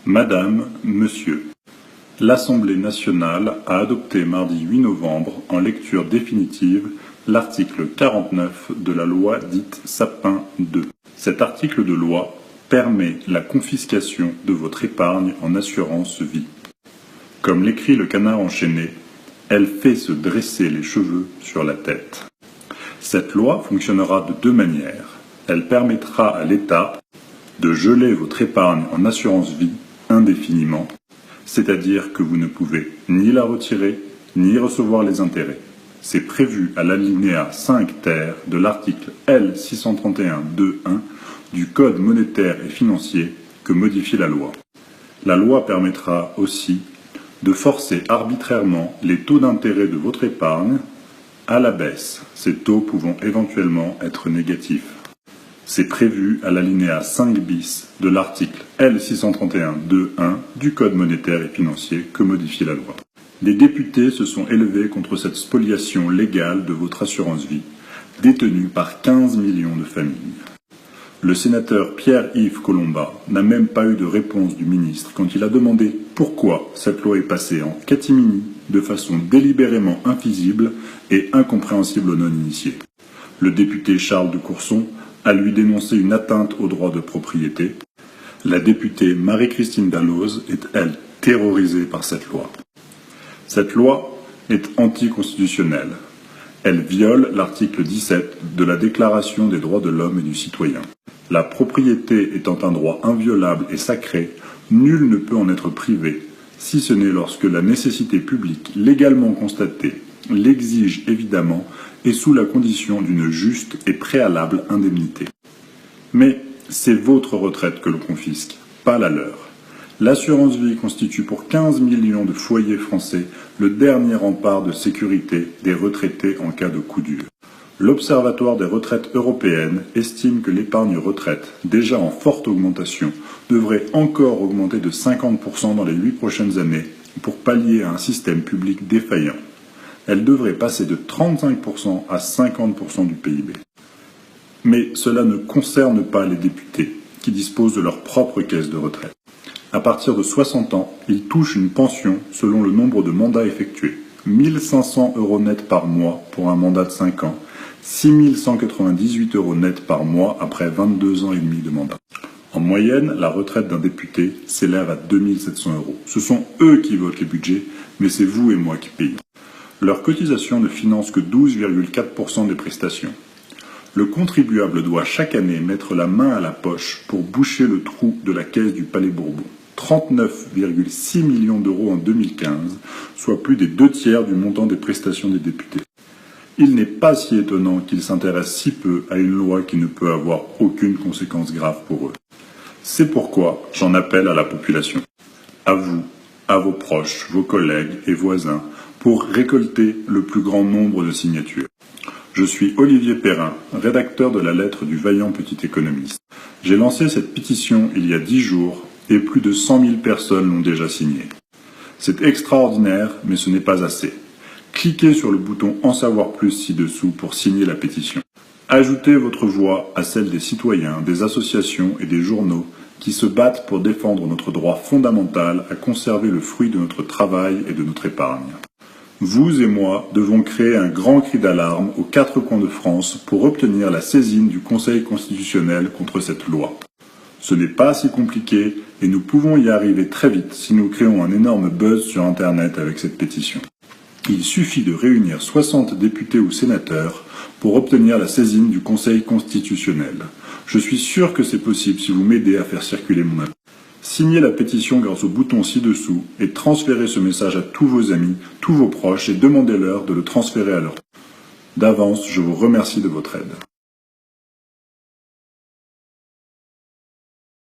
Madame, Monsieur, l'Assemblée nationale a adopté mardi 8 novembre, en lecture définitive, l'article 49 de la loi dite Sapin II. Cet article de loi permet la confiscation de votre épargne en assurance vie. Comme l'écrit le Canard enchaîné, elle fait se dresser les cheveux sur la tête. Cette loi fonctionnera de deux manières. Elle permettra à l'État de geler votre épargne en assurance vie indéfiniment, c'est-à-dire que vous ne pouvez ni la retirer, ni recevoir les intérêts. C'est prévu à l'alinéa 5 ter de l'article L631-2.1 du Code monétaire et financier que modifie la loi. La loi permettra aussi de forcer arbitrairement les taux d'intérêt de votre épargne à la baisse, ces taux pouvant éventuellement être négatifs. C'est prévu à l'alinéa 5 bis de l'article L631-2.1 du Code monétaire et financier que modifie la loi. Les députés se sont élevés contre cette spoliation légale de votre assurance vie, détenue par 15 millions de familles. Le sénateur Pierre-Yves Collombat n'a même pas eu de réponse du ministre quand il a demandé pourquoi cette loi est passée en catimini de façon délibérément invisible et incompréhensible aux non-initiés. Le député Charles de Courson a lui dénoncé une atteinte au droit de propriété. La députée Marie-Christine Dalloz est, elle, terrorisée par cette loi. Cette loi est anticonstitutionnelle. Elle viole l'article 17 de la Déclaration des droits de l'homme et du citoyen. La propriété étant un droit inviolable et sacré, nul ne peut en être privé, si ce n'est lorsque la nécessité publique légalement constatée l'exige évidemment et sous la condition d'une juste et préalable indemnité. Mais c'est votre retraite que l'on confisque, pas la leur. L'assurance vie constitue pour 15 millions de foyers français le dernier rempart de sécurité des retraités en cas de coup dur. L'Observatoire des retraites européennes estime que l'épargne retraite, déjà en forte augmentation, devrait encore augmenter de 50% dans les 8 prochaines années pour pallier à un système public défaillant. Elle devrait passer de 35% à 50% du PIB. Mais cela ne concerne pas les députés, qui disposent de leur propre caisse de retraite. À partir de 60 ans, ils touchent une pension selon le nombre de mandats effectués. 1 500 € net par mois pour un mandat de 5 ans, 6 198 € net par mois après 22 ans et demi de mandat. En moyenne, la retraite d'un député s'élève à 2 700 €. Ce sont eux qui votent les budgets, mais c'est vous et moi qui payons. Leur cotisation ne finance que 12,4% des prestations. Le contribuable doit chaque année mettre la main à la poche pour boucher le trou de la caisse du Palais Bourbon. 39,6 millions d'euros en 2015, soit plus des 2/3 du montant des prestations des députés. Il n'est pas si étonnant qu'ils s'intéressent si peu à une loi qui ne peut avoir aucune conséquence grave pour eux. C'est pourquoi j'en appelle à la population. À vous, à vos proches, vos collègues et voisins, pour récolter le plus grand nombre de signatures. Je suis Olivier Perrin, rédacteur de la lettre du vaillant petit économiste. J'ai lancé cette pétition il y a 10 jours et plus de 100 000 personnes l'ont déjà signée. C'est extraordinaire, mais ce n'est pas assez. Cliquez sur le bouton « En savoir plus » ci-dessous pour signer la pétition. Ajoutez votre voix à celle des citoyens, des associations et des journaux qui se battent pour défendre notre droit fondamental à conserver le fruit de notre travail et de notre épargne. Vous et moi devons créer un grand cri d'alarme aux 4 coins de France pour obtenir la saisine du Conseil constitutionnel contre cette loi. Ce n'est pas si compliqué et nous pouvons y arriver très vite si nous créons un énorme buzz sur Internet avec cette pétition. Il suffit de réunir 60 députés ou sénateurs pour obtenir la saisine du Conseil constitutionnel. Je suis sûr que c'est possible si vous m'aidez à faire circuler mon appel. Signez la pétition grâce au bouton ci-dessous et transférez ce message à tous vos amis, tous vos proches et demandez-leur de le transférer à leur. D'avance, je vous remercie de votre aide.